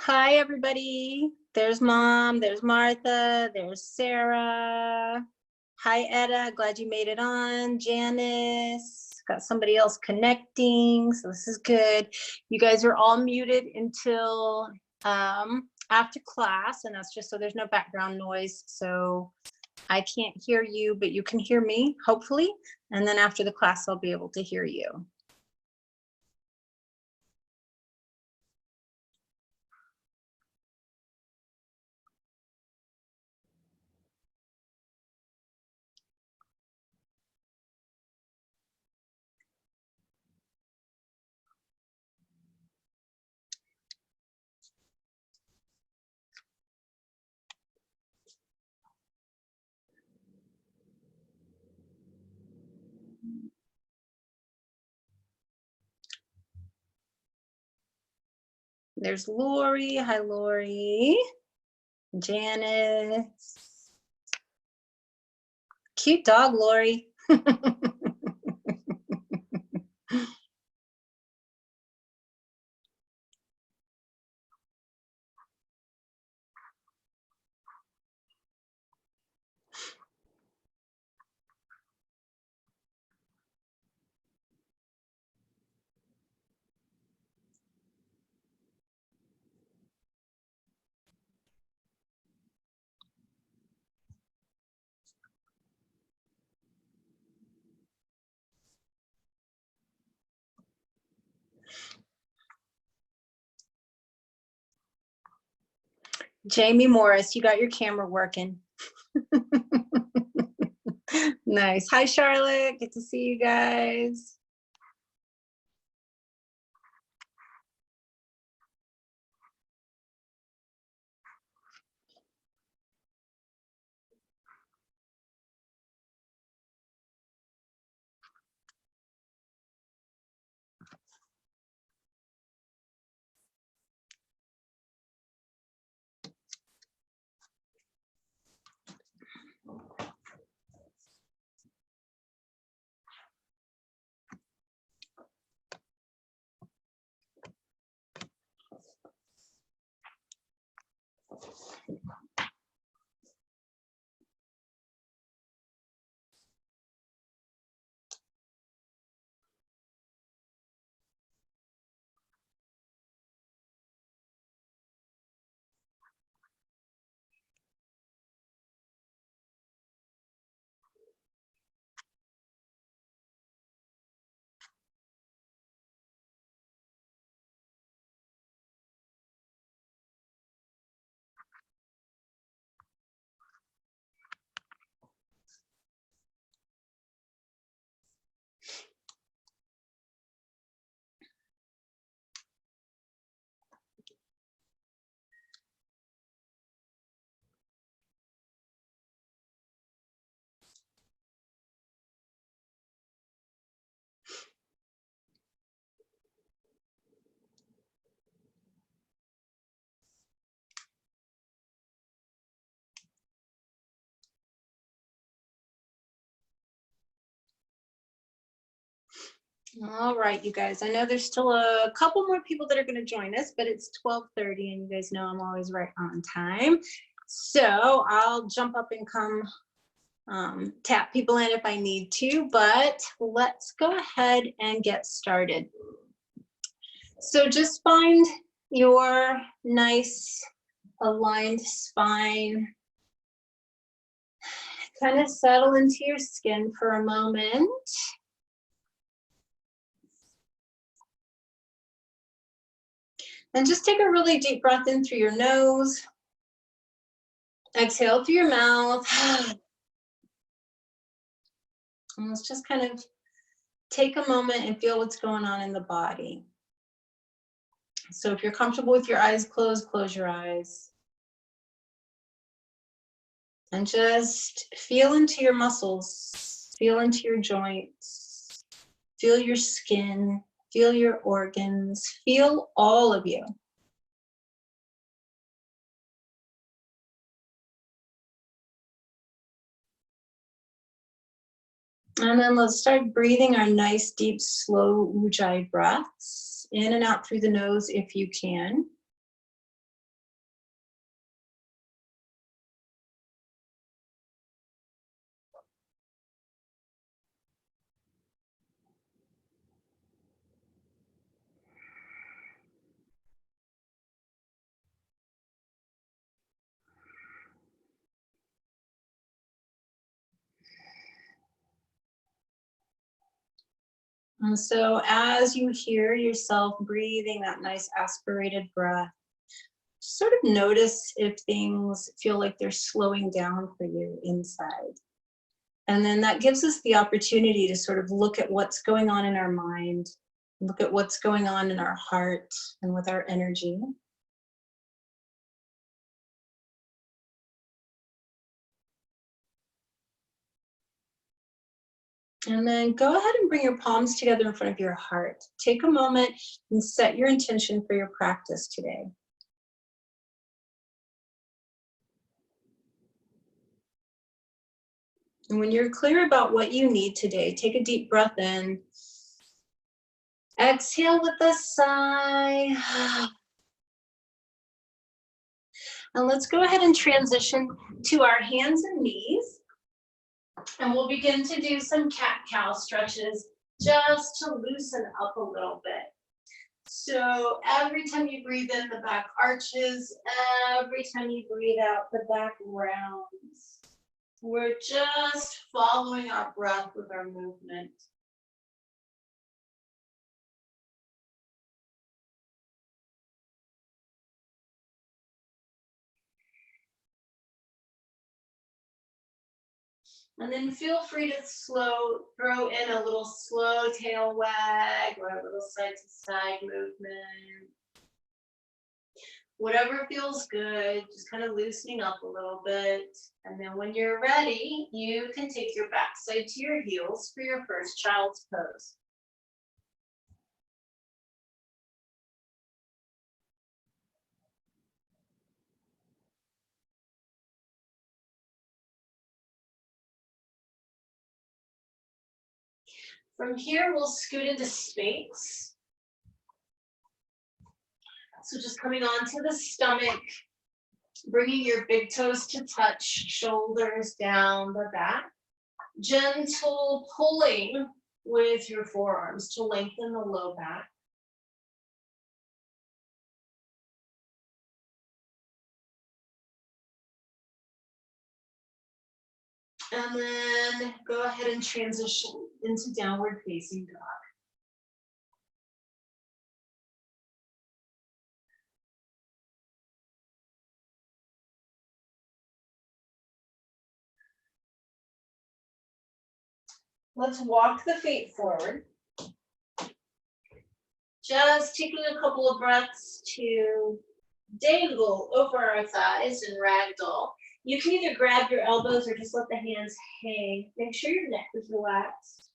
Hi, everybody. There's Mom, there's Martha, there's Sarah. Hi, Etta. Glad you made it on. Janice. Got somebody else connecting, so this is good. You guys are all muted until after class, and that's just so there's no background noise. So I can't hear you, but you can hear me, hopefully. And then after the class, I'll be able to hear you. There's Lori. Hi, Lori. Janice. Cute dog, Lori. Jamie Morris, you got your camera working. Nice. Hi, Charlotte. Good to see you guys. All right, you guys. I know there's still a couple more people that are going to join us, but it's 12:30, and you guys know I'm always right on time. So I'll jump up and come tap people in if I need to, but let's go ahead and get started. So just find your nice aligned spine. Kind of settle into your skin for a moment. And just take a really deep breath in through your nose. Exhale through your mouth. And let's just kind of take a moment and feel what's going on in the body. So if you're comfortable with your eyes closed, close your eyes. And just feel into your muscles, feel into your joints, feel your skin, feel your organs, feel all of you. And then let's start breathing our nice, deep, slow Ujjayi breaths in and out through the nose if you can. And so as you hear yourself breathing that nice aspirated breath, sort of notice if things feel like they're slowing down for you inside. And then that gives us the opportunity to sort of look at what's going on in our mind, look at what's going on in our heart and with our energy. And then go ahead and bring your palms together in front of your heart. Take a moment and set your intention for your practice today. And when you're clear about what you need today, take a deep breath in. Exhale with a sigh. And let's go ahead and transition to our hands and knees. And we'll begin to do some cat-cow stretches just to loosen up a little bit. So every time you breathe in, the back arches. Every time you breathe out, the back rounds. We're just following our breath with our movement. And then feel free to throw in a little slow tail wag or a little side to side movement. Whatever feels good, just kind of loosening up a little bit. And then when you're ready, you can take your backside to your heels for your first child's pose. From here, we'll scoot into space. So just coming onto the stomach, bringing your big toes to touch, shoulders down the back. Gentle pulling with your forearms to lengthen the low back. And then go ahead and transition into downward facing dog. Let's walk the feet forward. Just taking a couple of breaths to dangle over our thighs and ragdoll. You can either grab your elbows or just let the hands hang. Make sure your neck is relaxed.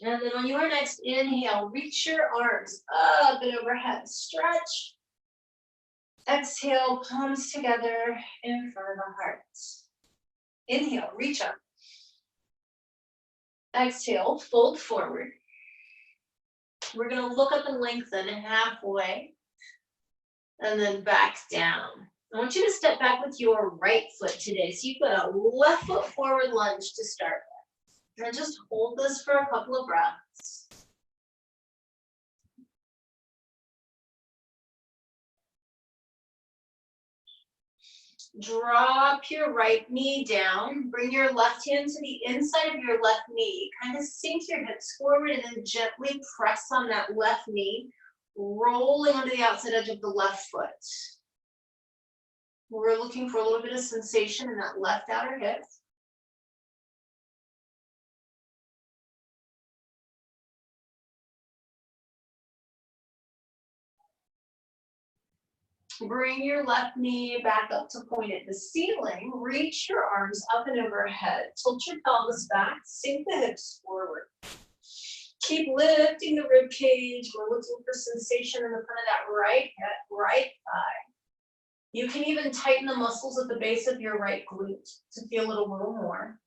And then on your next inhale, reach your arms up and overhead. Stretch. Exhale, palms together in front of the heart. Inhale, reach up. Exhale, fold forward. We're going to look up and lengthen halfway. And then back down. I want you to step back with your right foot today. So you've got a left foot forward lunge to start with. And just hold this for a couple of breaths. Drop your right knee down. Bring your left hand to the inside of your left knee. Kind of sink your hips forward and then gently press on that left knee, rolling onto the outside edge of the left foot. We're looking for a little bit of sensation in that left outer hip. Bring your left knee back up to point at the ceiling. Reach your arms up and overhead. Tilt your pelvis back. Sink the hips forward. Keep lifting the rib cage. We're looking for sensation in the front of that right hip, right thigh. You can even tighten the muscles at the base of your right glute to feel it a little more.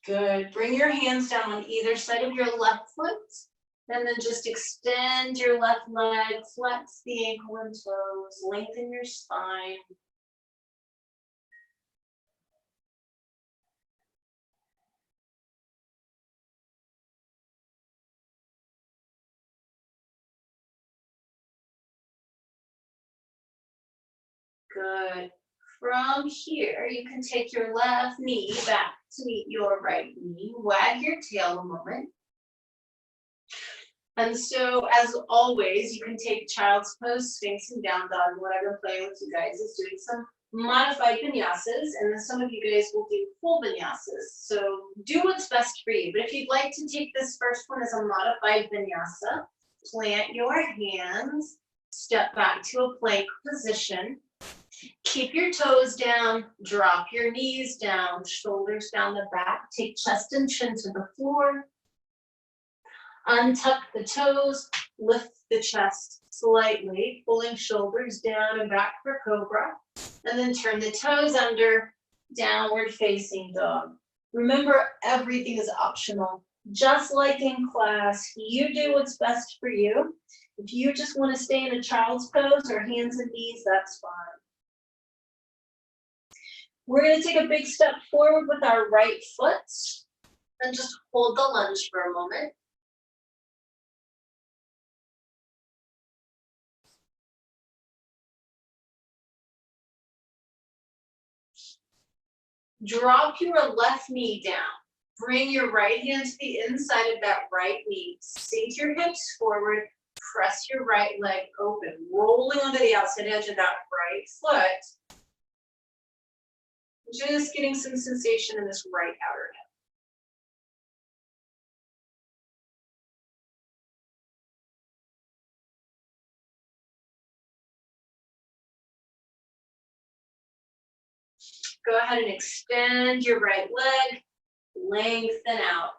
Good. Bring your hands down on either side of your left foot. And then just extend your left leg, flex the ankle and toes, lengthen your spine. Good. From here, you can take your left knee back to meet your right knee. Wag your tail a moment. And so, as always, you can take child's pose, sphinx, and down dog. What I've been playing with you guys is doing some modified vinyasas, and then some of you guys will do full vinyasas. So do what's best for you. But if you'd like to take this first one as a modified vinyasa, plant your hands, step back to a plank position. Keep your toes down, drop your knees down, shoulders down the back, take chest and chin to the floor. Untuck the toes, lift the chest slightly, pulling shoulders down and back for cobra. And then turn the toes under, downward facing dog. Remember, everything is optional. Just like in class, you do what's best for you. If you just want to stay in a child's pose or hands and knees, that's fine. We're going to take a big step forward with our right foot and just hold the lunge for a moment. Drop your left knee down. Bring your right hand to the inside of that right knee. Sink your hips forward. Press your right leg open, rolling onto the outside edge of that right foot. Just getting some sensation in this right outer hip. Go ahead and extend your right leg, lengthen out.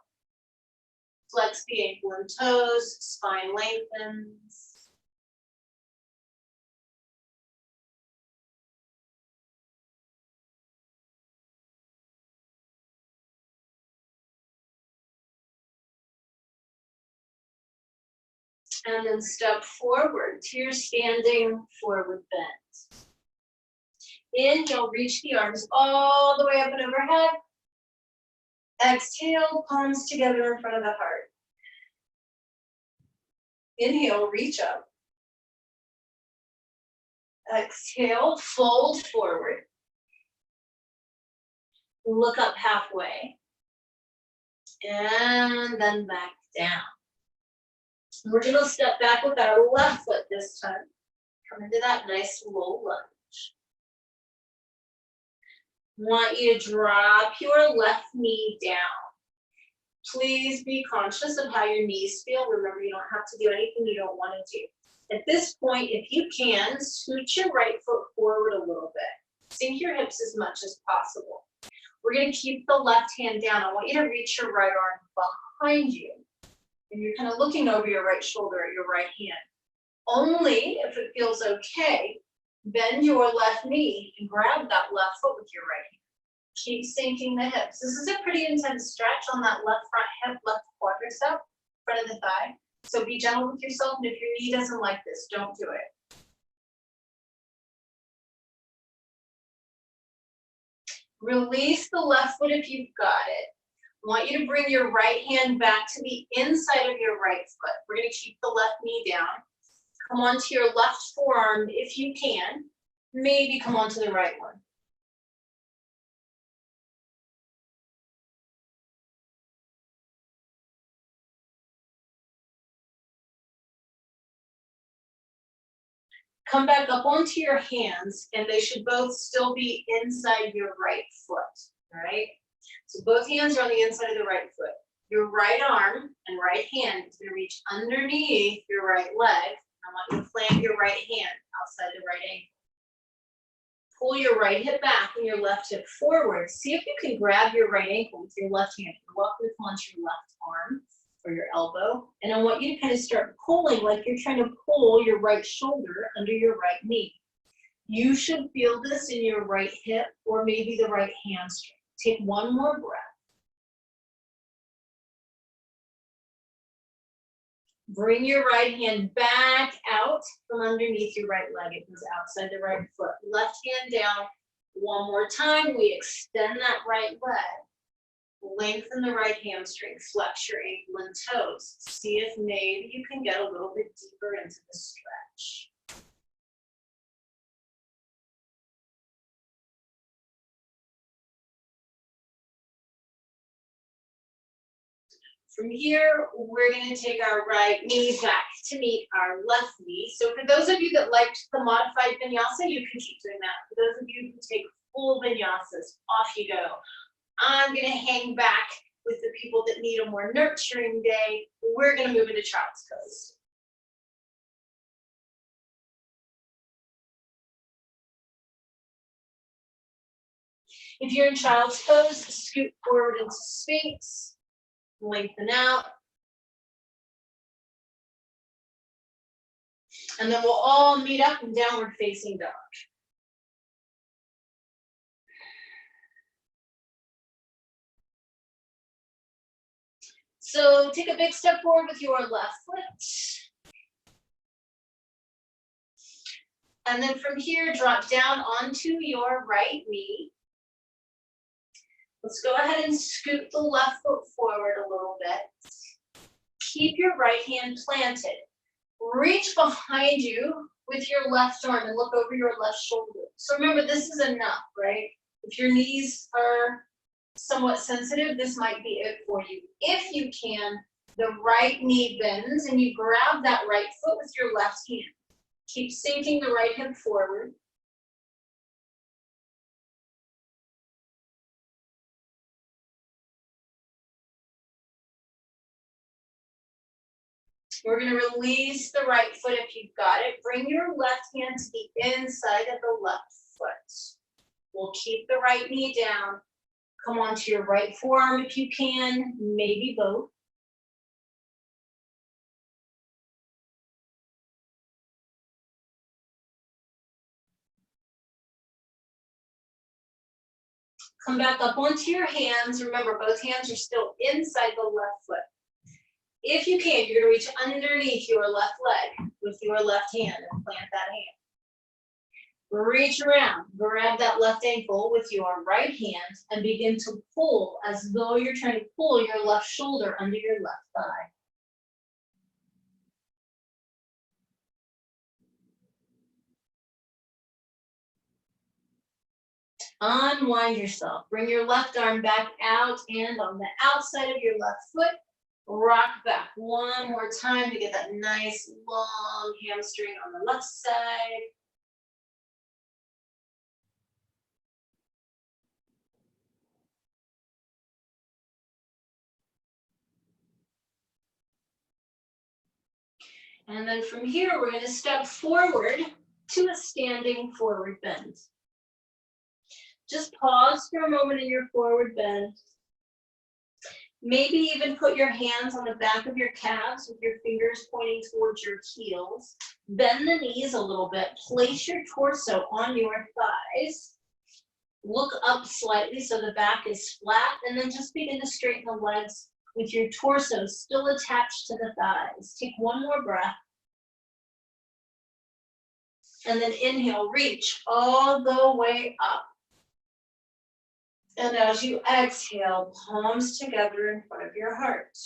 Flex the ankle and toes, spine lengthens. And then step forward to your standing forward bend. Inhale, reach the arms all the way up and overhead. Exhale, palms together in front of the heart. Inhale, reach up. Exhale, fold forward. Look up halfway. And then back down. We're going to step back with our left foot this time. Come into that nice low lunge. Want you to drop your left knee down. Please be conscious of how your knees feel. Remember, you don't have to do anything you don't want to do. At this point, if you can, scoot your right foot forward a little bit. Sink your hips as much as possible. We're going to keep the left hand down. I want you to reach your right arm behind you. And you're kind of looking over your right shoulder at your right hand. Only if it feels okay, bend your left knee and grab that left foot with your right hand. Keep sinking the hips. This is a pretty intense stretch on that left front hip, left quadricep, front of the thigh. So be gentle with yourself, and if your knee doesn't like this, don't do it. Release the left foot if you've got it. I want you to bring your right hand back to the inside of your right foot. We're going to keep the left knee down. Come onto your left forearm if you can. Maybe come onto the right one. Come back up onto your hands, and they should both still be inside your right foot, all right? So both hands are on the inside of the right foot. Your right arm and right hand is going to reach underneath your right leg. I want you to plant your right hand outside the right ankle. Pull your right hip back and your left hip forward. See if you can grab your right ankle with your left hand. You're welcome to come onto your left arm or your elbow. And I want you to kind of start pulling like you're trying to pull your right shoulder under your right knee. You should feel this in your right hip or maybe the right hamstring. Take one more breath. Bring your right hand back out from underneath your right leg. It goes outside the right foot. Left hand down. One more time. We extend that right leg. Lengthen the right hamstring. Flex your ankle and toes. See if maybe you can get a little bit deeper into the stretch. From here, we're gonna take our right knee back to meet our left knee. So for those of you that liked the modified vinyasa, you can keep doing that. For those of you who take full vinyasas, off you go. I'm gonna hang back with the people that need a more nurturing day. We're gonna move into child's pose. If you're in child's pose, scoot forward into Sphinx, lengthen out. And then we'll all meet up in downward facing dog. So take a big step forward with your left foot. And then from here, drop down onto your right knee. Let's go ahead and scoot the left foot forward a little bit. Keep your right hand planted. Reach behind you with your left arm and look over your left shoulder. So remember, this is enough, right? If your knees are somewhat sensitive, this might be it for you. If you can, the right knee bends and you grab that right foot with your left hand. Keep sinking the right hip forward. We're going to release the right foot if you've got it. Bring your left hand to the inside of the left foot. We'll keep the right knee down. Come onto your right forearm if you can, maybe both. Come back up onto your hands. Remember, both hands are still inside the left foot. If you can, you're going to reach underneath your left leg with your left hand and plant that hand. Reach around, grab that left ankle with your right hand and begin to pull as though you're trying to pull your left shoulder under your left thigh. Unwind yourself. Bring your left arm back out and on the outside of your left foot, rock back one more time to get that nice long hamstring on the left side. And then from here, we're going to step forward to a standing forward bend. Just pause for a moment in your forward bend. Maybe even put your hands on the back of your calves with your fingers pointing towards your heels. Bend the knees a little bit. Place your torso on your thighs. Look up slightly so the back is flat, and then just begin to straighten the legs with your torso still attached to the thighs. Take one more breath. And then inhale, reach all the way up. And as you exhale, palms together in front of your heart.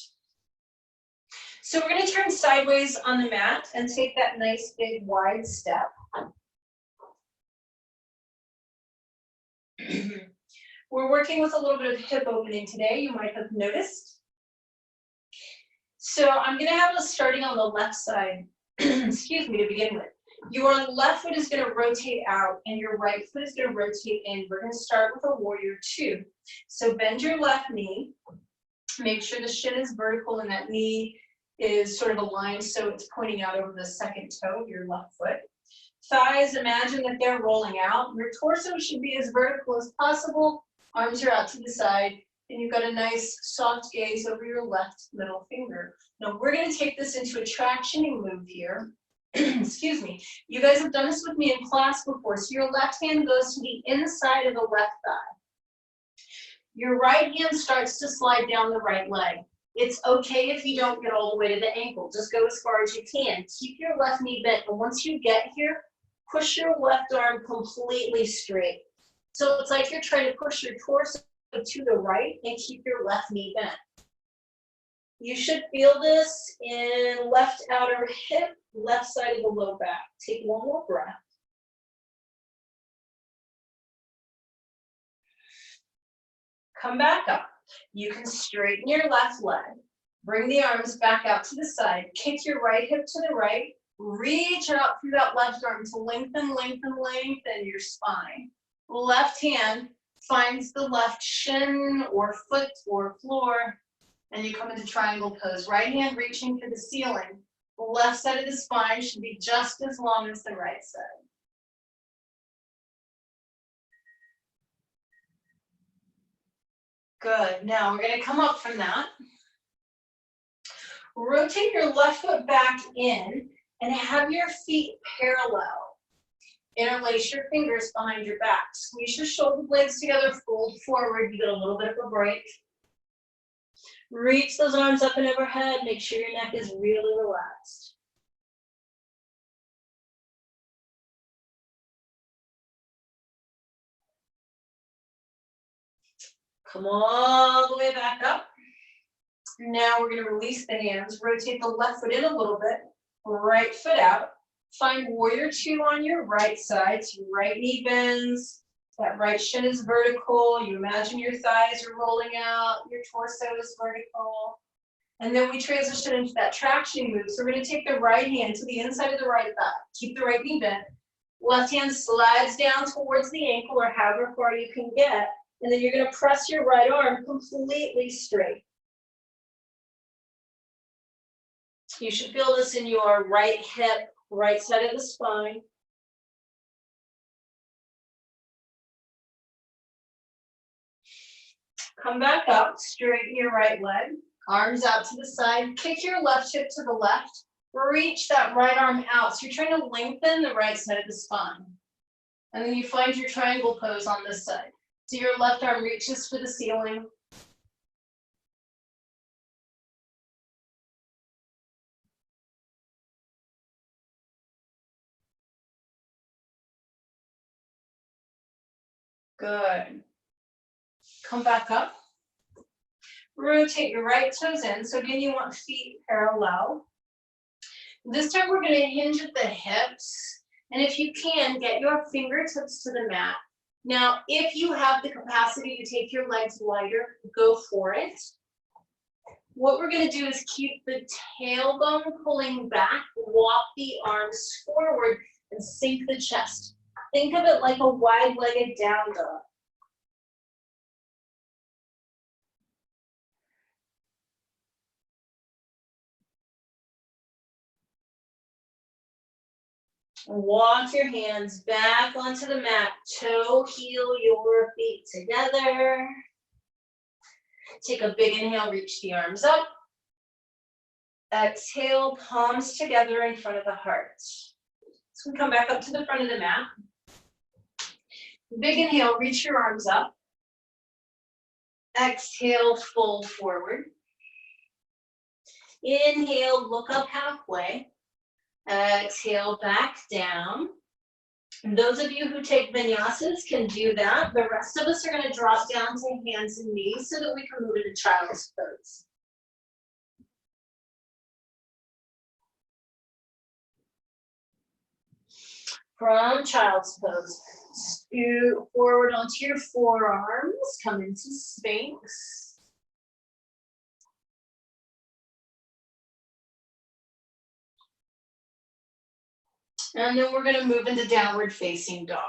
So we're going to turn sideways on the mat and take that nice big wide step. We're working with a little bit of hip opening today, you might have noticed. So I'm going to have us starting on the left side, excuse me, to begin with. Your left foot is going to rotate out and your right foot is going to rotate in. We're going to start with a warrior two. So bend your left knee. Make sure the shin is vertical and that knee is sort of aligned so it's pointing out over the second toe of your left foot. Thighs, imagine that they're rolling out. Your torso should be as vertical as possible. Arms are out to the side. And you've got a nice soft gaze over your left middle finger. Now we're going to take this into a tractioning move here. Excuse me. You guys have done this with me in class before. So your left hand goes to the inside of the left thigh. Your right hand starts to slide down the right leg. It's okay if you don't get all the way to the ankle. Just go as far as you can. Keep your left knee bent. And once you get here, push your left arm completely straight. So it's like you're trying to push your torso to the right and keep your left knee bent. You should feel this in left outer hip, left side of the low back. Take one more breath. Come back up. You can straighten your left leg. Bring the arms back out to the side. Kick your right hip to the right. Reach out through that left arm to lengthen, lengthen, lengthen your spine. Left hand finds the left shin or foot or floor, and you come into triangle pose. Right hand reaching for the ceiling. The left side of the spine should be just as long as the right side. Good. Now we're going to come up from that. Rotate your left foot back in and have your feet parallel. Interlace your fingers behind your back. Squeeze your shoulder blades together, fold forward. You get a little bit of a break. Reach those arms up and overhead. Make sure your neck is really relaxed. Come all the way back up. Now we're going to release the hands. Rotate the left foot in a little bit. Right foot out. Find warrior two on your right side. So your right knee bends. That right shin is vertical. You imagine your thighs are rolling out. Your torso is vertical. And then we transition into that traction move. So we're going to take the right hand to the inside of the right thigh. Keep the right knee bent. Left hand slides down towards the ankle or however far you can get. And then you're going to press your right arm completely straight. You should feel this in your right hip, right side of the spine. Come back up, straighten your right leg, arms out to the side, kick your left hip to the left, reach that right arm out. So you're trying to lengthen the right side of the spine. And then you find your triangle pose on this side. So your left arm reaches for the ceiling. Good. Come back up. Rotate your right toes in. So again, you want feet parallel. This time we're going to hinge at the hips. And if you can, get your fingertips to the mat. Now, if you have the capacity to take your legs wider, go for it. What we're going to do is keep the tailbone pulling back, walk the arms forward, and sink the chest. Think of it like a wide-legged down dog. Walk your hands back onto the mat. Toe, heel your feet together. Take a big inhale, reach the arms up. Exhale, palms together in front of the heart. So we come back up to the front of the mat. Big inhale, reach your arms up. Exhale, fold forward. Inhale, look up halfway. Exhale, back down. And those of you who take vinyasas can do that. The rest of us are going to drop down to hands and knees so that we can move into child's pose. From child's pose, scoot forward onto your forearms, come into Sphinx. And then we're going to move into downward facing dog.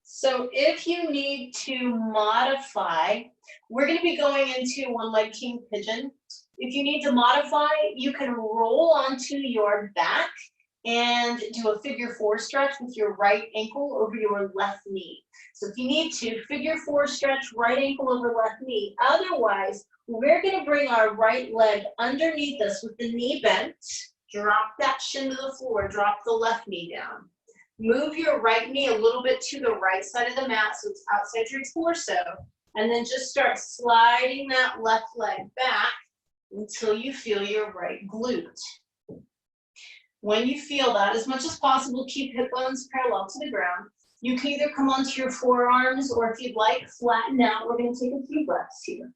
So if you need to modify, we're going to be going into one leg king pigeon. If you need to modify, you can roll onto your back and do a figure four stretch with your right ankle over your left knee. So if you need to, figure four stretch, right ankle over left knee. Otherwise, we're going to bring our right leg underneath us with the knee bent. Drop that shin to the floor, drop the left knee down. Move your right knee a little bit to the right side of the mat so it's outside your torso. And then just start sliding that left leg back until you feel your right glute. When you feel that, as much as possible, keep hip bones parallel to the ground. You can either come onto your forearms or if you'd like, flatten out. We're going to take a few breaths here.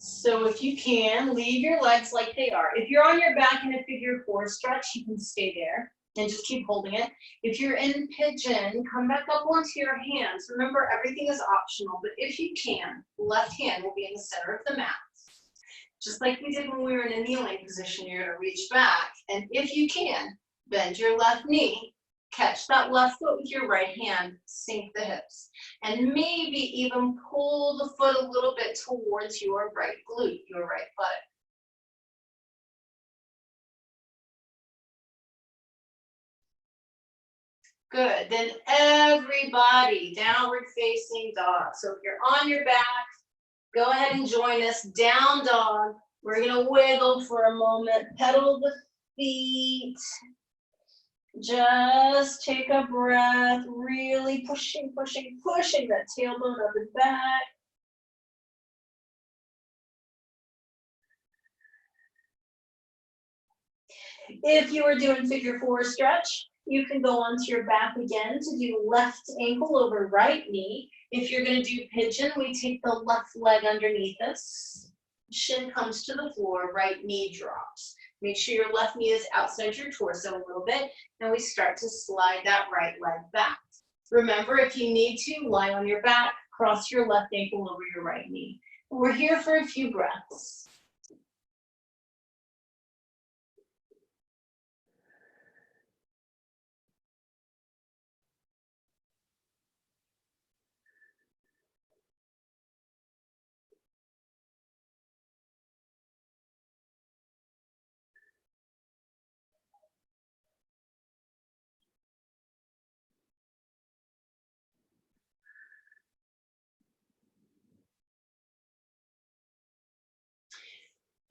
So if you can, leave your legs like they are. If you're on your back in a figure 4 stretch, you can stay there and just keep holding it. If you're in pigeon, come back up onto your hands. Remember, everything is optional, but if you can, left hand will be in the center of the mat. Just like we did when we were in a kneeling position, you're gonna reach back, and if you can, bend your left knee, catch that left foot with your right hand, sink the hips, and maybe even pull the foot a little bit towards your right glute, your right butt. Good, then everybody, downward facing dog. So if you're on your back, go ahead and join us, down dog. We're gonna wiggle for a moment, pedal the feet. Just take a breath, really pushing, pushing, pushing that tailbone up and back. If you are doing figure 4 stretch, you can go onto your back again to do left ankle over right knee. If you're gonna do pigeon, we take the left leg underneath us. Shin comes to the floor, right knee drops. Make sure your left knee is outside your torso a little bit, and we start to slide that right leg back. Remember, if you need to, lie on your back, cross your left ankle over your right knee. We're here for a few breaths.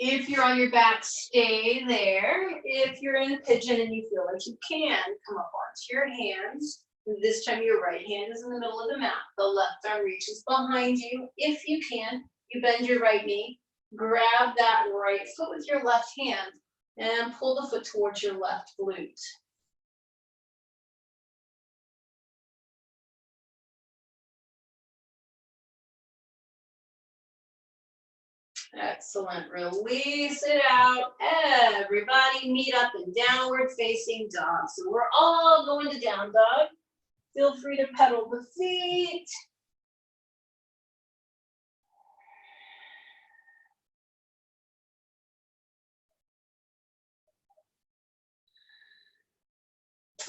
If you're on your back, stay there. If you're in pigeon and you feel like you can, come up onto your hands. This time your right hand is in the middle of the mat. The left arm reaches behind you. If you can, you bend your right knee, grab that right foot with your left hand, and pull the foot towards your left glute. Excellent. Release it out. Everybody meet up in downward facing dog. So we're all going to down dog. Feel free to pedal the feet.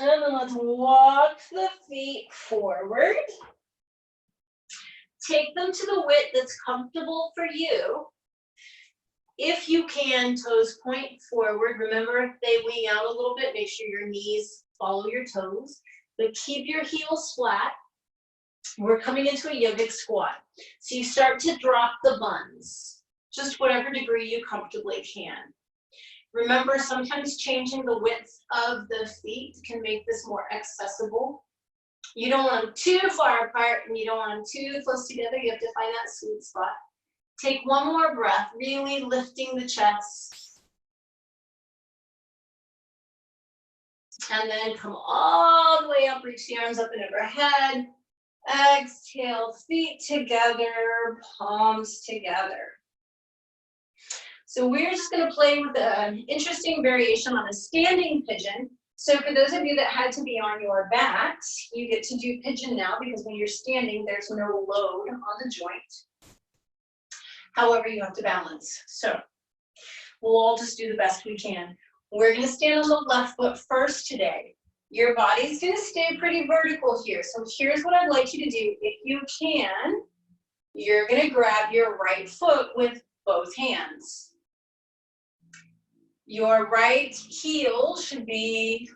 And then let's walk the feet forward. Take them to the width that's comfortable for you. If you can, toes point forward. Remember, if they wing out a little bit, make sure your knees follow your toes, but keep your heels flat. We're coming into a yogic squat. So you start to drop the buns, just whatever degree you comfortably can. Remember, sometimes changing the width of the feet can make this more accessible. You don't want them too far apart and you don't want them too close together. You have to find that sweet spot. Take one more breath, really lifting the chest. And then come all the way up, reach the arms up and overhead. Exhale, feet together, palms together. So we're just going to play with an interesting variation on a standing pigeon. So for those of you that had to be on your backs, you get to do pigeon now because when you're standing, there's no load on the joint. However, you have to balance. So we'll all just do the best we can. We're going to stand on the left foot first today. Your body's going to stay pretty vertical here. So here's what I'd like you to do. If you can, you're going to grab your right foot with both hands. Your right heel should be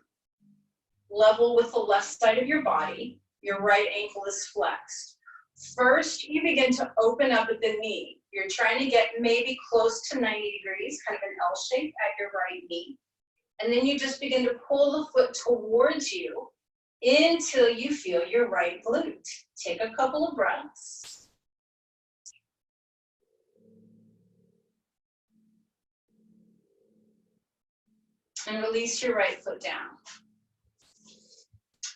level with the left side of your body. Your right ankle is flexed. First, you begin to open up at the knee. You're trying to get maybe close to 90 degrees, kind of an L shape at your right knee. And then you just begin to pull the foot towards you until you feel your right glute. Take a couple of breaths. And release your right foot down.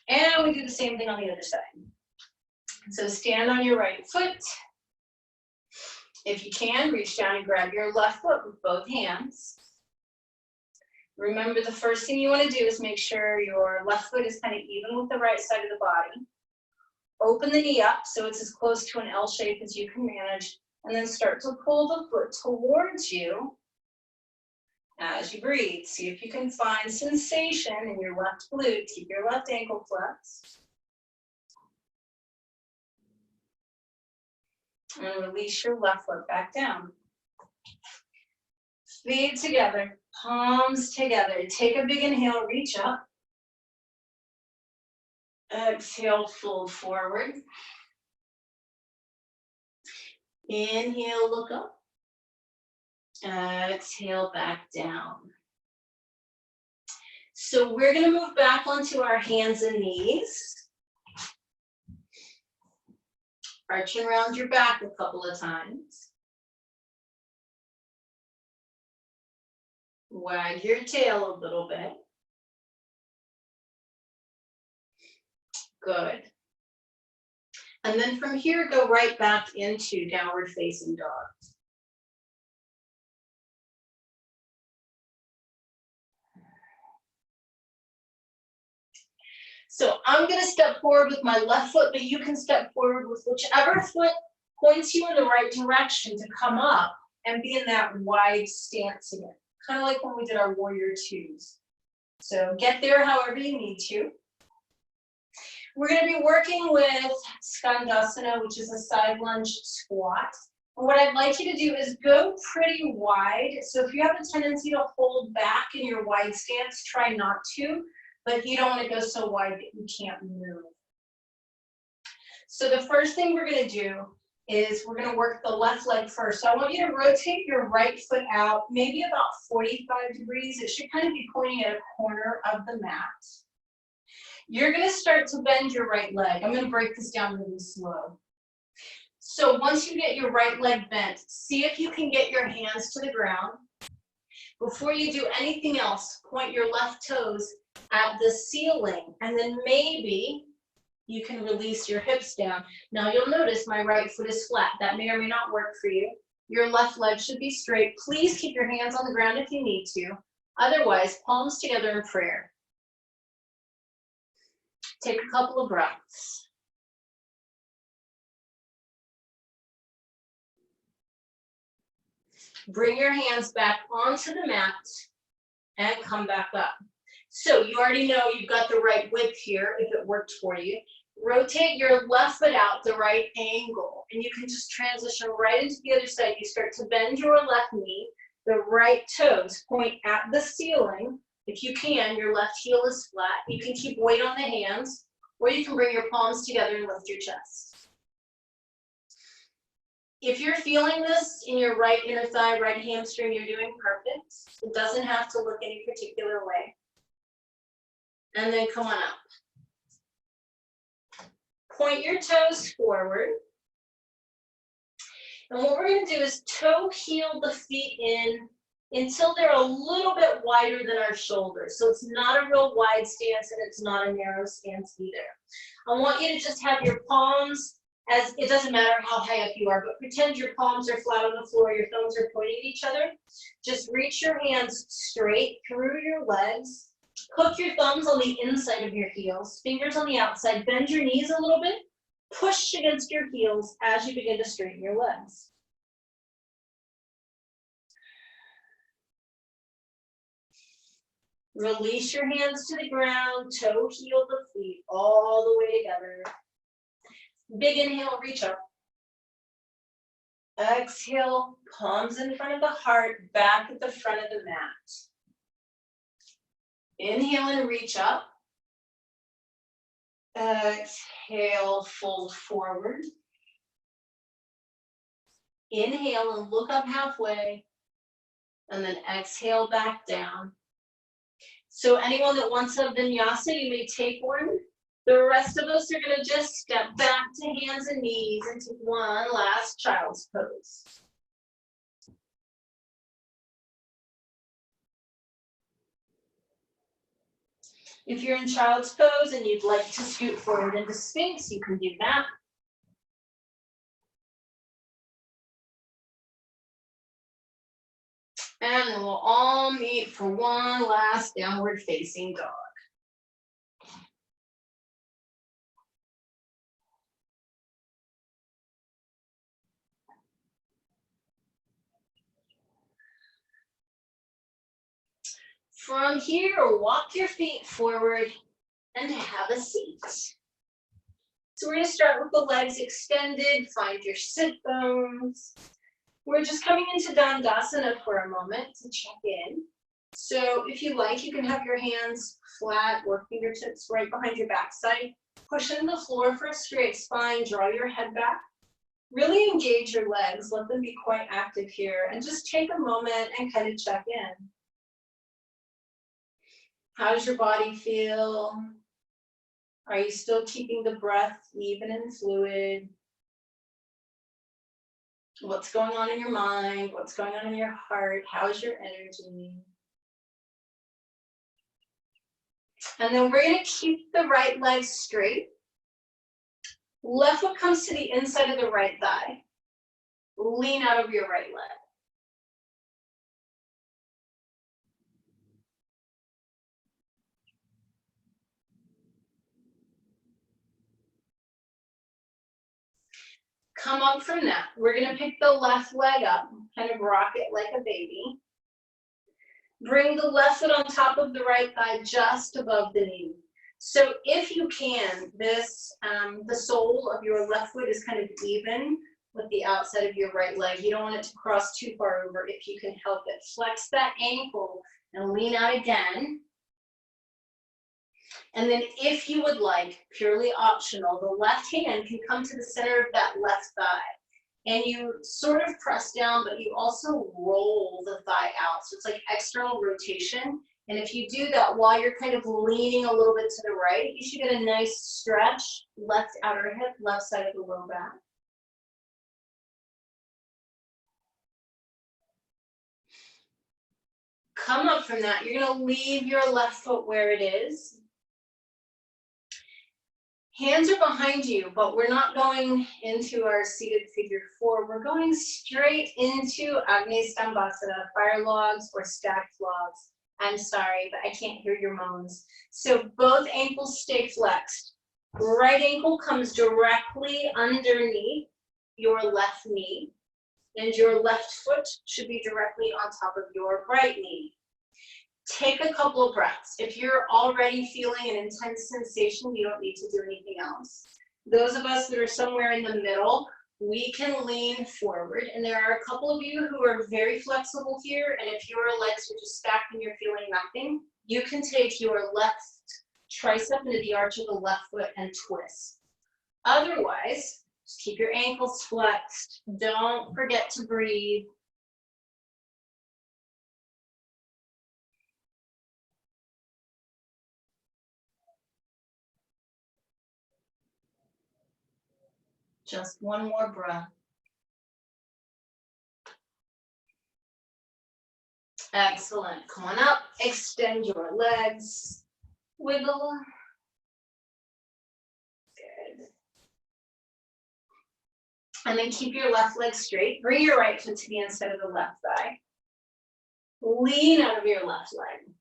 And we do the same thing on the other side. So stand on your right foot. If you can, reach down and grab your left foot with both hands. Remember, the first thing you want to do is make sure your left foot is kind of even with the right side of the body. Open the knee up so it's as close to an L shape as you can manage, and then start to pull the foot towards you as you breathe. See if you can find sensation in your left glute. Keep your left ankle flexed. And release your left foot back down. Feet together, palms together. Take a big inhale, reach up. Exhale, fold forward. Inhale, look up. Exhale, back down. So we're going to move back onto our hands and knees. Arching around your back a couple of times. Wag your tail a little bit. Good. And then from here, go right back into downward facing dog. So I'm going to step forward with my left foot, but you can step forward with whichever foot points you in the right direction to come up and be in that wide stance again. Kind of like when we did our warrior twos. So get there however you need to. We're going to be working with Skandasana, which is a side lunge squat. And what I'd like you to do is go pretty wide. So if you have a tendency to hold back in your wide stance, try not to, but you don't want to go so wide that you can't move. So the first thing we're going to do is we're going to work the left leg first. So I want you to rotate your right foot out, maybe about 45 degrees. It should kind of be pointing at a corner of the mat. You're going to start to bend your right leg. I'm going to break this down really slow. So once you get your right leg bent, see if you can get your hands to the ground. Before you do anything else, point your left toes at the ceiling, and then maybe you can release your hips down. Now you'll notice my right foot is flat. That may or may not work for you. Your left leg should be straight. Please keep your hands on the ground if you need to. Otherwise, palms together in prayer. Take a couple of breaths. Bring your hands back onto the mat and come back up. So you already know you've got the right width here if it worked for you. Rotate your left foot out the right angle, and you can just transition right into the other side. You start to bend your left knee. The right toes point at the ceiling. If you can, your left heel is flat. You can keep weight on the hands, or you can bring your palms together and lift your chest. If you're feeling this in your right inner thigh, right hamstring, you're doing perfect. It doesn't have to look any particular way. And then come on up. Point your toes forward. And what we're going to do is toe heel the feet in until they're a little bit wider than our shoulders. So it's not a real wide stance and it's not a narrow stance either. I want you to just have your palms, as it doesn't matter how high up you are, but pretend your palms are flat on the floor, your thumbs are pointing at each other. Just reach your hands straight through your legs. Hook your thumbs on the inside of your heels, fingers on the outside, bend your knees a little bit, push against your heels as you begin to straighten your legs. Release your hands to the ground, toe heel the feet all the way together. Big inhale, reach up. Exhale, palms in front of the heart, back at the front of the mat. Inhale and reach up. Exhale, fold forward. Inhale and look up halfway. And then exhale back down. So anyone that wants a vinyasa, you may take one. The rest of us are going to just step back to hands and knees and take one last child's pose. If you're in child's pose and you'd like to scoot forward into Sphinx, you can do that. And then we'll all meet for one last downward facing dog. From here, walk your feet forward and have a seat. So we're going to start with the legs extended, find your sit bones. We're just coming into Dandasana for a moment to check in. So if you like, you can have your hands flat or fingertips right behind your backside. Push into the floor for a straight spine, draw your head back. Really engage your legs, let them be quite active here, and just take a moment and kind of check in. How does your body feel? Are you still keeping the breath even and fluid? What's going on in your mind? What's going on in your heart? How's your energy? And then we're going to keep the right leg straight. Left foot comes to the inside of the right thigh. Lean out of your right leg. Come up from that. We're going to pick the left leg up, kind of rock it like a baby. Bring the left foot on top of the right thigh, just above the knee. So if you can, the sole of your left foot is kind of even with the outside of your right leg. You don't want it to cross too far over if you can help it. Flex that ankle and lean out again. And then if you would like, purely optional, the left hand can come to the center of that left thigh. And you sort of press down, but you also roll the thigh out. So it's like external rotation. And if you do that while you're kind of leaning a little bit to the right, you should get a nice stretch, left outer hip, left side of the low back. Come up from that. You're going to leave your left foot where it is. Hands are behind you, but we're not going into our seated figure four. We're going straight into Agnisthambasana, fire logs or stacked logs. I'm sorry, but I can't hear your moans. So both ankles stay flexed. Right ankle comes directly underneath your left knee, and your left foot should be directly on top of your right knee. Take a couple of breaths. If you're already feeling an intense sensation, you don't need to do anything else. Those of us that are somewhere in the middle, we can lean forward. And there are a couple of you who are very flexible here. And if your legs are just stacked and you're feeling nothing, you can take your left tricep into the arch of the left foot and twist. Otherwise, just keep your ankles flexed. Don't forget to breathe. Just one more breath. Excellent. Come on up. Extend your legs. Wiggle. Good. And then keep your left leg straight. Bring your right foot to the inside of the left thigh. Lean out of your left leg.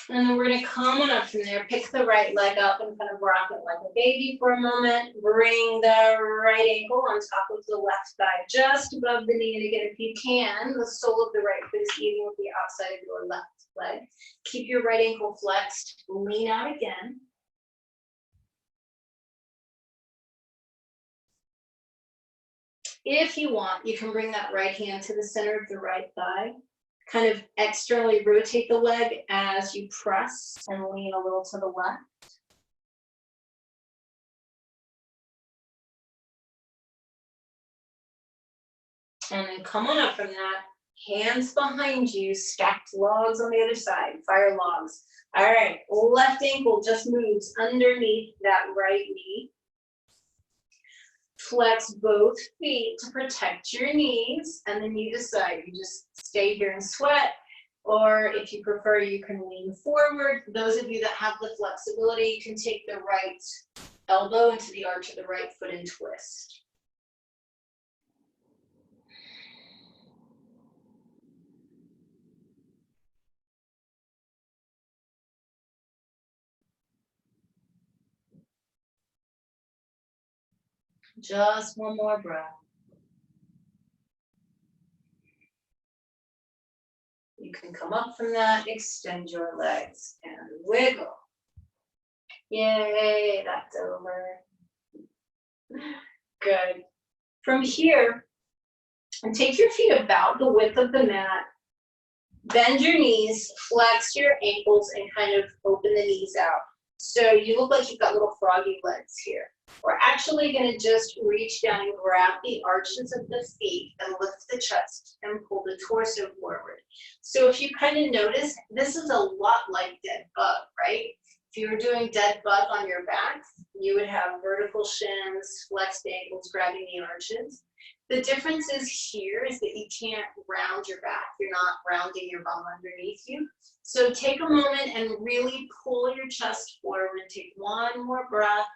And then we're going to come on up from there, pick the right leg up and kind of rock it like a baby for a moment. Bring the right ankle on top of the left thigh, just above the knee. And again, if you can, the sole of the right foot is even with the outside of your left leg. Keep your right ankle flexed. Lean out again. If you want, you can bring that right hand to the center of the right thigh. Kind of externally rotate the leg as you press and lean a little to the left. And then come on up from that. Hands behind you, stacked logs on the other side, fire logs. All right, left ankle just moves underneath that right knee. Flex both feet to protect your knees, and then you decide, you just stay here and sweat, or if you prefer, you can lean forward. Those of you that have the flexibility, you can take the right Elbow into the arch of the right foot and twist. Just one more breath. You can come up from that, extend your legs and wiggle. Yay, that's over. Good. From here, and take your feet about the width of the mat. Bend your knees, flex your ankles, and kind of open the knees out. So you look like you've got little froggy legs here. We're actually going to just reach down and grab the arches of the feet and lift the chest and pull the torso forward. So if you kind of notice, this is a lot like dead bug, right? If you were doing dead bug on your back, you would have vertical shins, flexed ankles, grabbing the arches. The difference is here is that you can't round your back. You're not rounding your bum underneath you. So take a moment and really pull your chest forward. Take one more breath.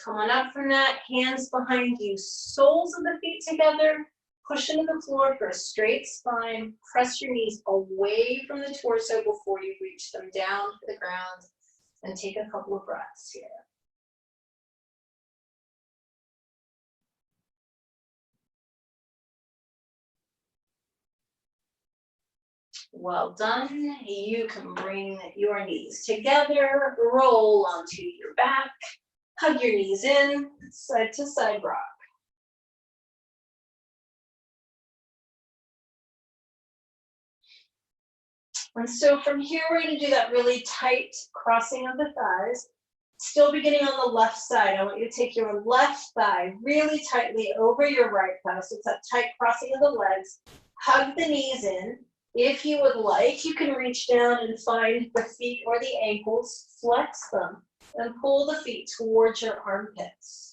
Come on up from that, hands behind you, soles of the feet together, push into the floor for a straight spine, press your knees away from the torso before you reach them down to the ground, and take a couple of breaths here. Well done. You can bring your knees together, roll onto your back, hug your knees in, side to side rock. And so from here, we're going to do that really tight crossing of the thighs. Still beginning on the left side. I want you to take your left thigh really tightly over your right thigh. So it's that tight crossing of the legs. Hug the knees in. If you would like, you can reach down and find the feet or the ankles, flex them, and pull the feet towards your armpits.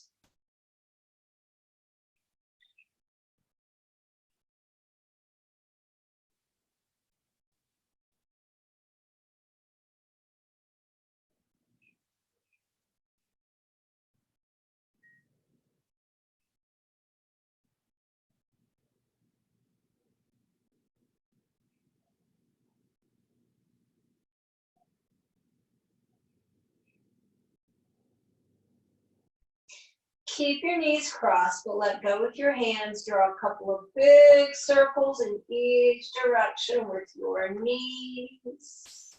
Keep your knees crossed, but let go with your hands. Draw a couple of big circles in each direction with your knees.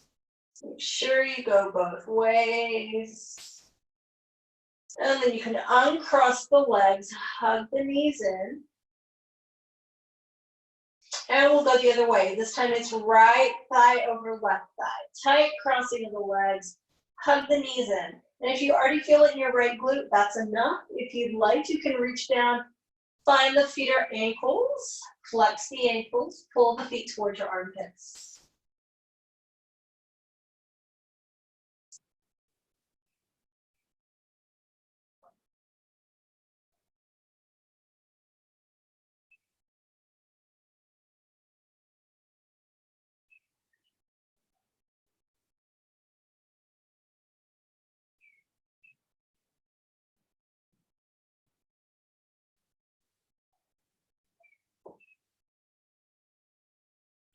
Make sure you go both ways. And then you can uncross the legs, hug the knees in. And we'll go the other way. This time it's right thigh over left thigh. Tight crossing of the legs, hug the knees in. And if you already feel it in your right glute, that's enough. If you'd like, you can reach down, find the feet or ankles, flex the ankles, pull the feet towards your armpits.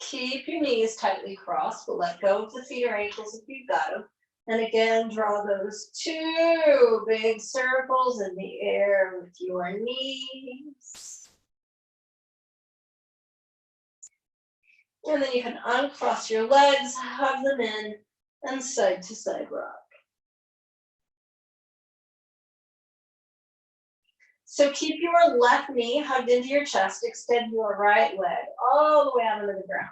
Keep your knees tightly crossed, but let go of the feet or ankles if you've got them. And again, draw those two big circles in the air with your knees. And then you can uncross your legs, hug them in, and side to side rock. So keep your left knee hugged into your chest, extend your right leg all the way out into the ground.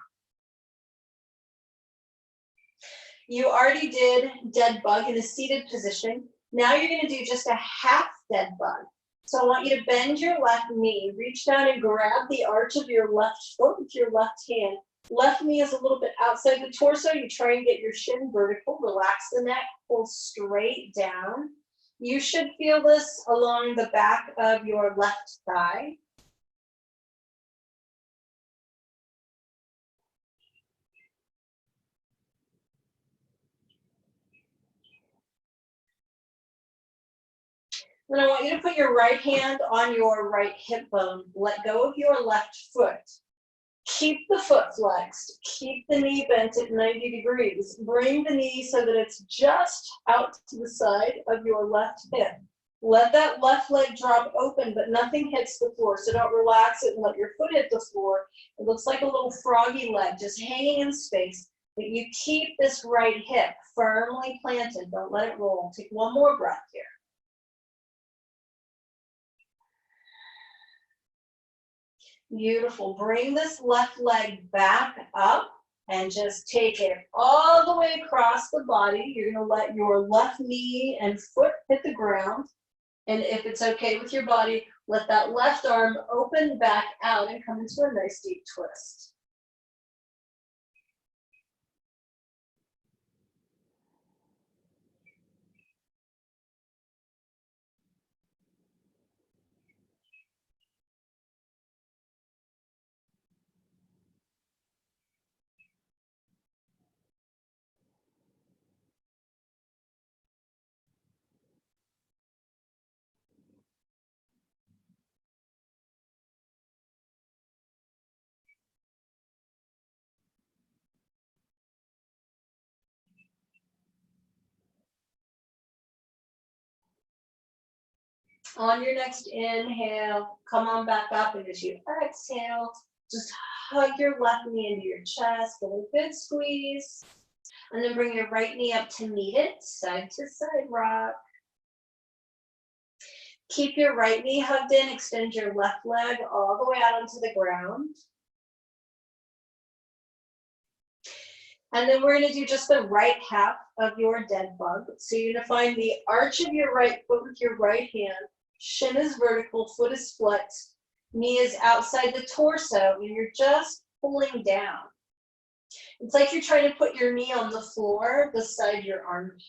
You already did dead bug in a seated position. Now you're going to do just a half dead bug. So I want you to bend your left knee, reach down and grab the arch of your left foot with your left hand. Left knee is a little bit outside the torso. You try and get your shin vertical, relax the neck, pull straight down. You should feel this along the back of your left thigh. Then I want you to put your right hand on your right hip bone. Let go of your left foot. Keep the foot flexed. Keep the knee bent at 90 degrees. Bring the knee so that it's just out to the side of your left hip. Let that left leg drop open, but nothing hits the floor. So don't relax it and let your foot hit the floor. It looks like a little froggy leg just hanging in space. But you keep this right hip firmly planted. Don't let it roll. Take one more breath here. Beautiful. Bring this left leg back up and just take it all the way across the body. You're going to let your left knee and foot hit the ground. And if it's okay with your body, let that left arm open back out and come into a nice deep twist. On your next inhale, come on back up, and as you exhale, just hug your left knee into your chest, get a good squeeze, and then bring your right knee up to meet it, side to side rock. Keep your right knee hugged in, extend your left leg all the way out onto the ground. And then we're going to do just the right half of your dead bug. So you're going to find the arch of your right foot with your right hand. Shin is vertical, foot is flexed, knee is outside the torso, and you're just pulling down. It's like you're trying to put your knee on the floor beside your armpit.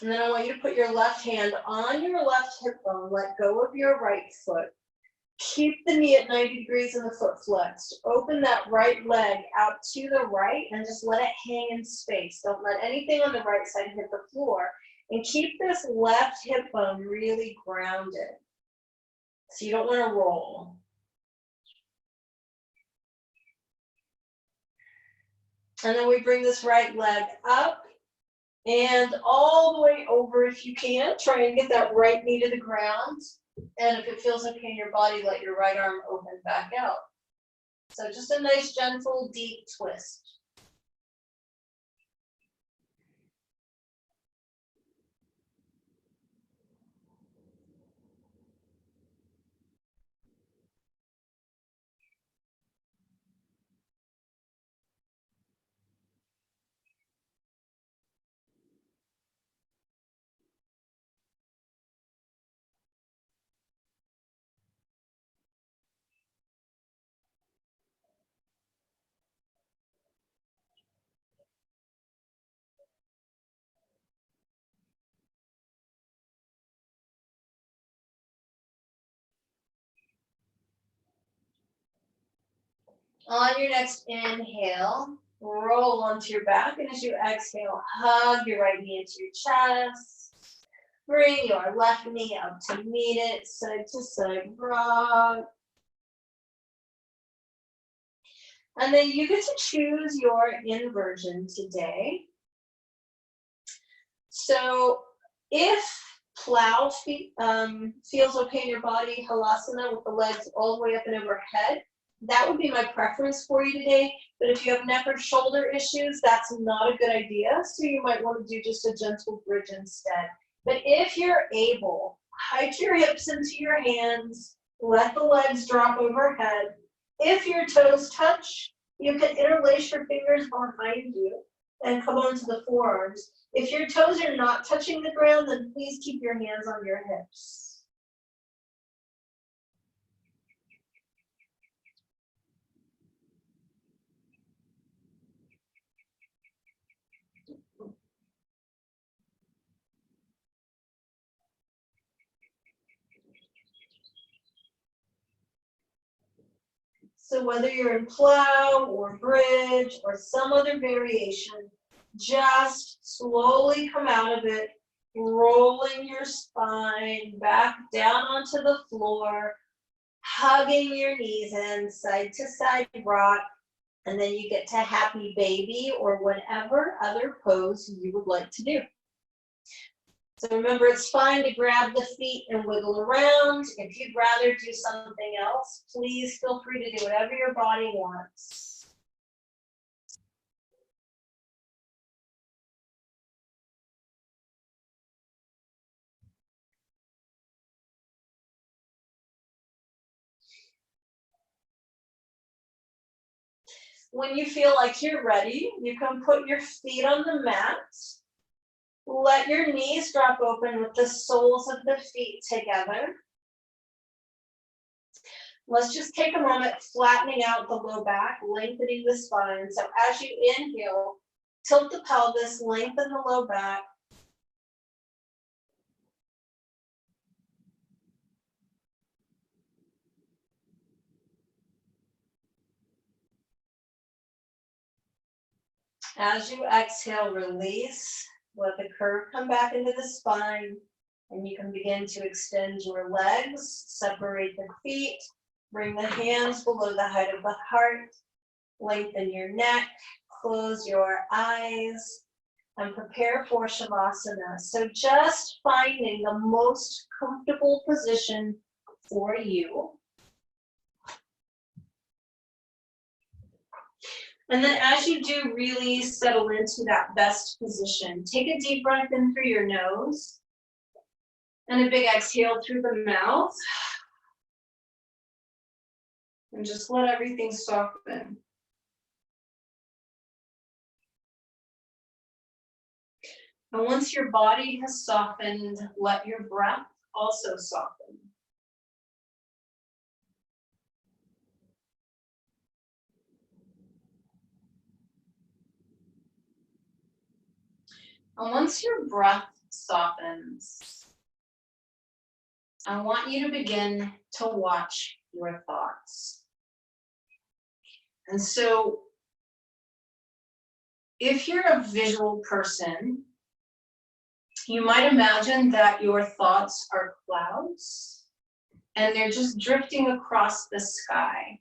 And then I want you to put your left hand on your left hip bone, let go of your right foot. Keep the knee at 90 degrees and the foot flexed. Open that right leg out to the right and just let it hang in space. Don't let anything on the right side hit the floor. And keep this left hip bone really grounded. So you don't want to roll. And then we bring this right leg up and all the way over if you can. Try and get that right knee to the ground. And if it feels okay in your body, let your right arm open back out. So just a nice, gentle, deep twist. On your next inhale, roll onto your back, and as you exhale, hug your right knee into your chest. Bring your left knee up to meet it, side to side rock. And then you get to choose your inversion today. So if plow feels okay in your body, halasana with the legs all the way up and overhead, that would be my preference for you today. But if you have neck or shoulder issues, that's not a good idea. So you might want to do just a gentle bridge instead. But if you're able, hike your hips into your hands, let the legs drop overhead. If your toes touch, you can interlace your fingers behind you and come onto the forearms. If your toes are not touching the ground, then please keep your hands on your hips. So whether you're in plow or bridge or some other variation, just slowly come out of it, rolling your spine back down onto the floor, hugging your knees in, side to side rock, and then you get to happy baby or whatever other pose you would like to do. So remember, it's fine to grab the feet and wiggle around. If you'd rather do something else, please feel free to do whatever your body wants. When you feel like you're ready, you can put your feet on the mat. Let your knees drop open with the soles of the feet together. Let's just take a moment flattening out the low back, lengthening the spine. So as you inhale, tilt the pelvis, lengthen the low back. As you exhale, release. Let the curve come back into the spine, and you can begin to extend your legs, separate the feet, bring the hands below the height of the heart, lengthen your neck, close your eyes, and prepare for Shavasana. So just finding the most comfortable position for you. And then as you do really settle into that best position, take a deep breath in through your nose and a big exhale through the mouth. And just let everything soften. And once your body has softened, let your breath also soften. And once your breath softens, I want you to begin to watch your thoughts. And so, if you're a visual person, you might imagine that your thoughts are clouds and they're just drifting across the sky.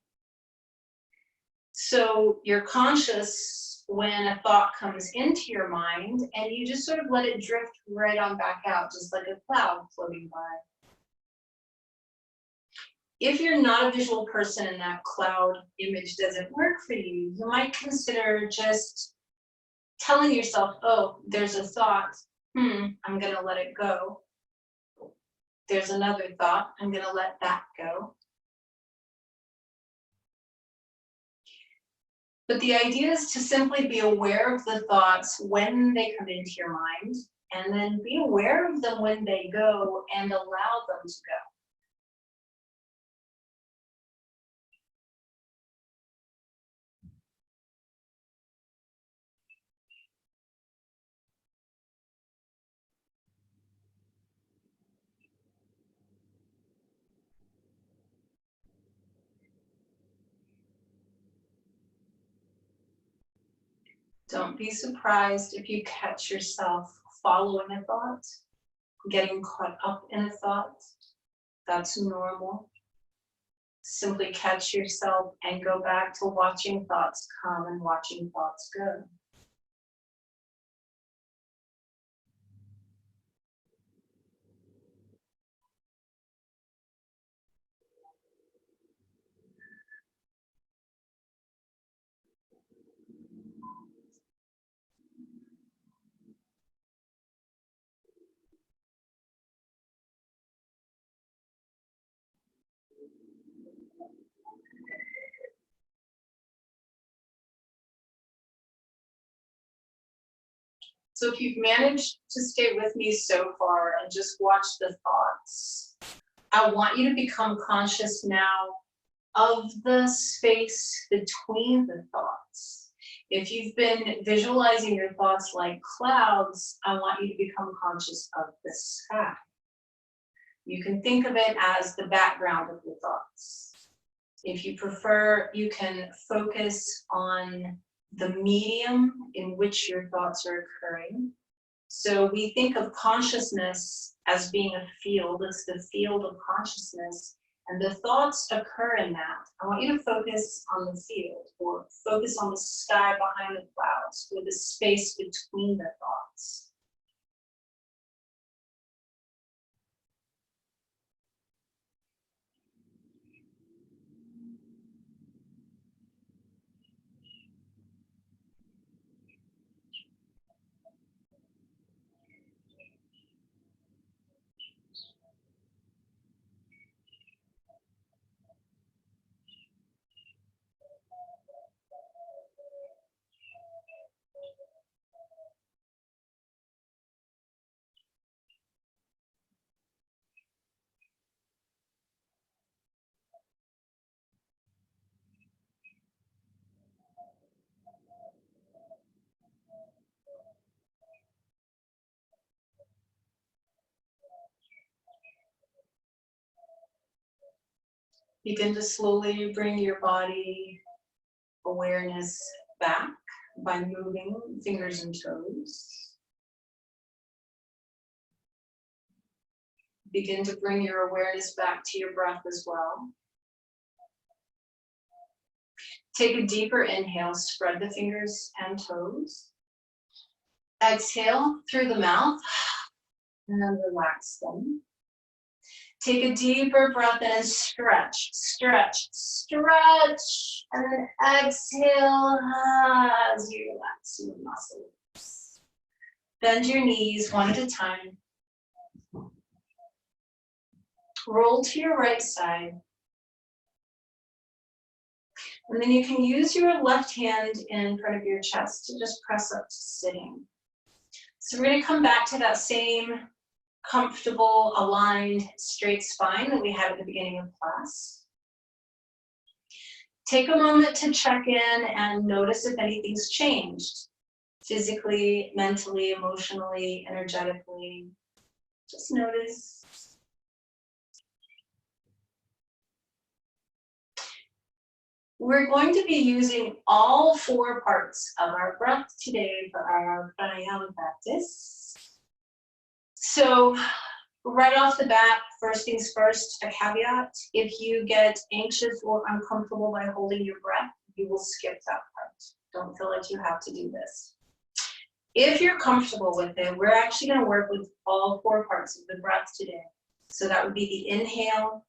So you're conscious when a thought comes into your mind and you just sort of let it drift right on back out, just like a cloud floating by. If you're not a visual person and that cloud image doesn't work for you, you might consider just telling yourself, oh, there's a thought, I'm gonna let it go. There's another thought, I'm gonna let that go. But the idea is to simply be aware of the thoughts when they come into your mind, and then be aware of them when they go and allow them to go. Don't be surprised if you catch yourself following a thought, getting caught up in a thought. That's normal. Simply catch yourself and go back to watching thoughts come and watching thoughts go. So if you've managed to stay with me so far and just watch the thoughts, I want you to become conscious now of the space between the thoughts. If you've been visualizing your thoughts like clouds, I want you to become conscious of the sky. You can think of it as the background of your thoughts. If you prefer, you can focus on the medium in which your thoughts are occurring. So we think of consciousness as being a field. It's the field of consciousness, and the thoughts occur in that. I want you to focus on the field, or focus on the sky behind the clouds, or the space between the thoughts. Begin to slowly bring your body awareness back by moving fingers and toes. Begin to bring your awareness back to your breath as well. Take a deeper inhale, spread the fingers and toes. Exhale through the mouth and then relax them. Take a deeper breath in and stretch, stretch, stretch. And then exhale as you relax your muscles. Bend your knees one at a time. Roll to your right side. And then you can use your left hand in front of your chest to just press up to sitting. So we're going to come back to that same comfortable, aligned, straight spine that we had at the beginning of class. Take a moment to check in and notice if anything's changed. Physically, mentally, emotionally, energetically. Just notice. We're going to be using all 4 parts of our breath today for our pranayama practice. So right off the bat, first things first, a caveat. If you get anxious or uncomfortable by holding your breath, you will skip that part. Don't feel like you have to do this. If you're comfortable with it, we're actually going to work with all 4 parts of the breath today. So that would be the inhale,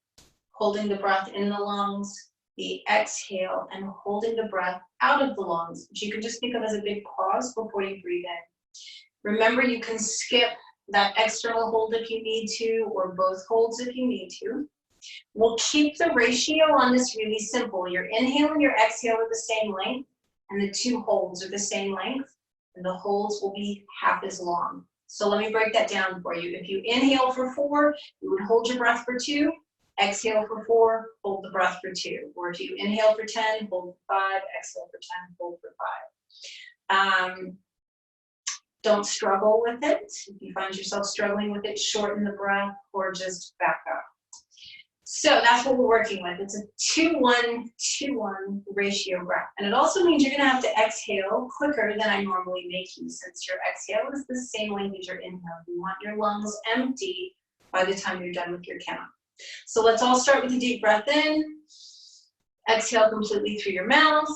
holding the breath in the lungs, the exhale, and holding the breath out of the lungs, which you can just think of as a big pause before you breathe in. Remember, you can skip that external hold if you need to, or both holds if you need to. We'll keep the ratio on this really simple. Your inhale and your exhale are the same length, and the 2 holds are the same length, and the holds will be half as long. So let me break that down for you. If you inhale for 4, you would hold your breath for 2. Exhale for 4, hold the breath for 2. Or if you inhale for 10, hold for 5, exhale for 10, hold for 5. Don't struggle with it. If you find yourself struggling with it, shorten the breath or just back up. So that's what we're working with. It's a 2-1-2-1 ratio breath. And it also means you're gonna have to exhale quicker than I normally make you, since your exhale is the same length as your inhale. You want your lungs empty by the time you're done with your count. So let's all start with a deep breath in. Exhale completely through your mouth.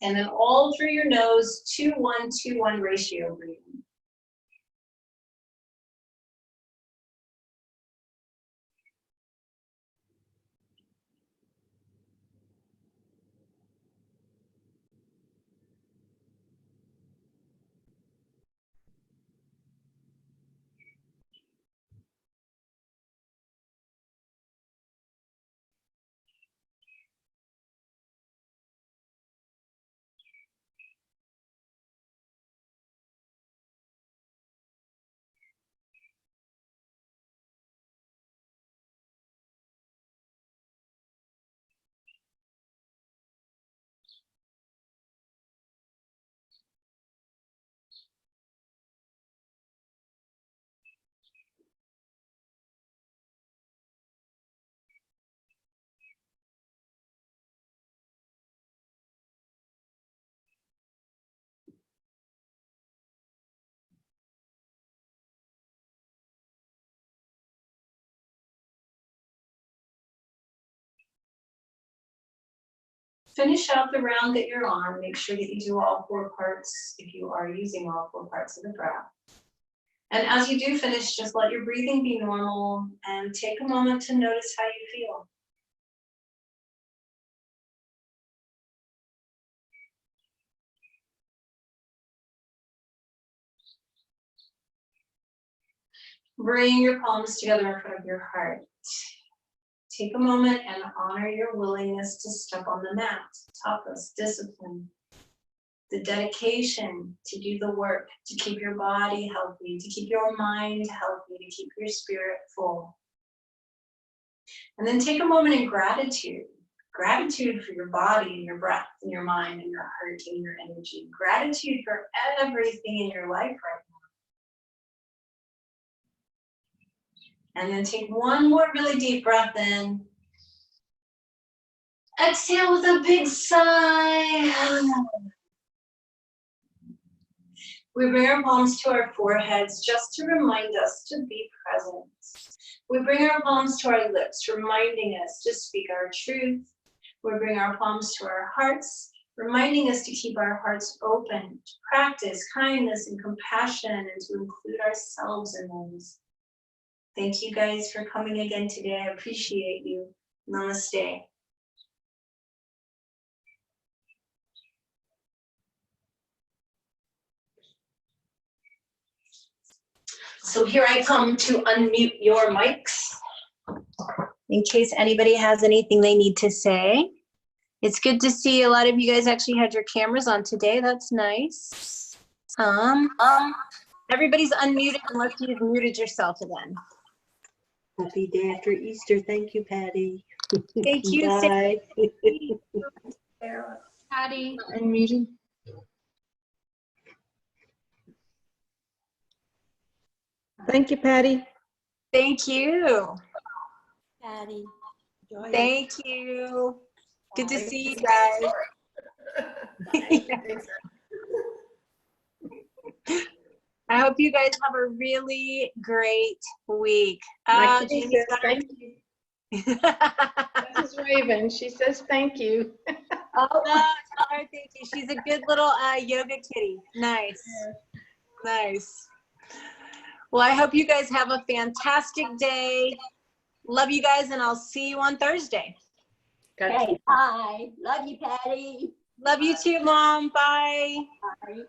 And then all through your nose, 2-1-2-1 ratio breathing. finish out the round that you're on. Make sure that you do all 4 parts if you are using all 4 parts of the breath. And as you do finish, just let your breathing be normal and take a moment to notice how you feel. Bring your palms together in front of your heart. Take a moment and honor your willingness to step on the mat. Tapas, discipline. The dedication to do the work, to keep your body healthy, to keep your mind healthy, to keep your spirit full. And then take a moment in gratitude. Gratitude for your body and your breath and your mind and your heart and your energy. Gratitude for everything in your life right now. And then take one more really deep breath in. Exhale with a big sigh. We bring our palms to our foreheads just to remind us to be present. We bring our palms to our lips, reminding us to speak our truth. We bring our palms to our hearts, reminding us to keep our hearts open, to practice kindness and compassion, and to include ourselves in those. Thank you guys for coming again today. I appreciate you. Namaste. So here I come to unmute your mics in case anybody has anything they need to say. It's good to see a lot of you guys actually had your cameras on today. That's nice. Everybody's unmuted unless you've muted yourself again. Happy day after Easter. Thank you, Patty. Thank you, Bye. Sarah. Patty. Unmuted. Thank you, Patty. Thank you. Patty. Thank you. Good to see you guys. I hope you guys have a really great week. Jamie's got thank you. This is Raven. She says thank you. Oh, tell her thank you. She's a good little yoga kitty. Nice. Nice. Well, I hope you guys have a fantastic day. Love you guys, and I'll see you on Thursday. Okay, bye. Love you, Patty. Love you too, Mom. Bye. Bye.